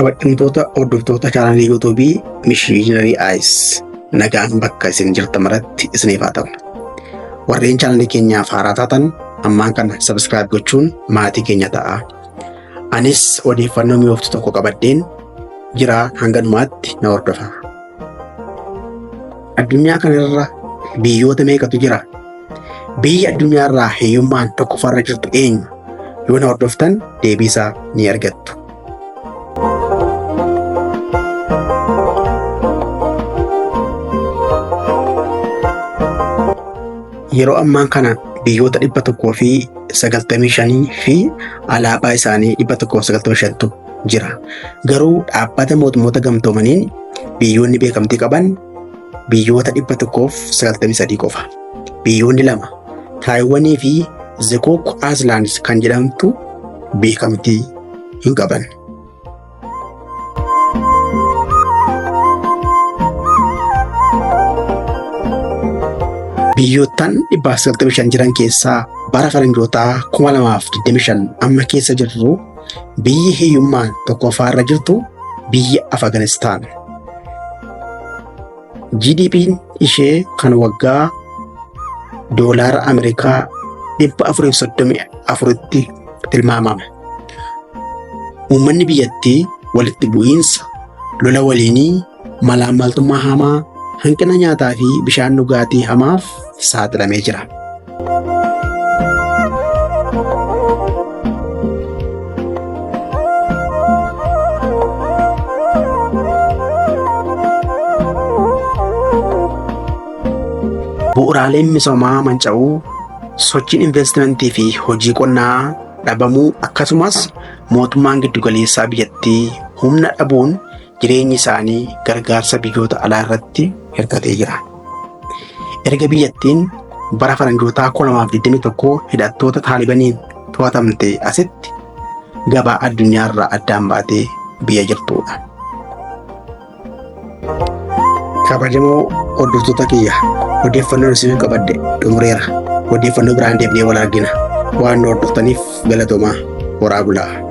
Kabajamtoota hordoftoota chaanalii yuutuubii Mishiinarii Ayis nagaan bakka isin jirtan maratti isiniif haa ta'u. Warreen chaanalii keenyaaf haaraa taatan ammaan kana subscribe gochuun maatii keenya ta'a. Anis odeeffannoo mi'ooftu tokko qabadheen jira, hanganumaatti na hordofa. Addunyaa kanarra biyyoota meeqatu jira? Biyyi addunyaarraa hiyyummaan tokkoffaarra jirtu eenyu? Yoo na hordoftan deebii isaa ni argattu. Yeroo ammaan kana biyyoota 195 fi alaabaa isaanii 195tu jira. Garuu dhaabbata mootummoota gamtoomaniin biyyoonni beekamtii qaban biyyoota 193 qofa. Biyyoonni lama Taayiwaanii fi Zekook Ayislaandis kan jedhamtu beekamtii hin qaban. Biyyoottan 195 jiran keessaa bara faranjootaa 2025 amma keessa jirru biyyi hiyyummaan tokkoffaarra jirtu biyya Afgaanistaan. GDP'n ishee kan waggaa doolaara Ameerikaa 434tti tilmaamama. Uummanni biyyattii walitti bu'iinsa, lola waliinii, malaammaltummaa hamaa, hanqina nyaataa fi bishaan dhugaatii hamaaf saaxilamee jira. Bu'uuraaleen misoomaa manca'uu, sochiin investimentii fi hojii qonnaa dhabamuu akkasumas mootummaan giddugaleessaa biyyattii humna dhabuun jireenyi isaanii gargaarsa biyyoota alaa irratti hirkatee jira. Erga biyyattiin bara faranjootaa 2021 hidhattoota Taalibaniin to'atamte asitti gabaa addunyaarraa addaan baatee biyya jirtudha. Kabajamoo hordoftoota kiyya, odeeffannoo isin qabadde xumureera. Odeeffannoo biraan deebinee wal argina. Waan nu hordoftaniif galatoomaa. Horaa bulaa.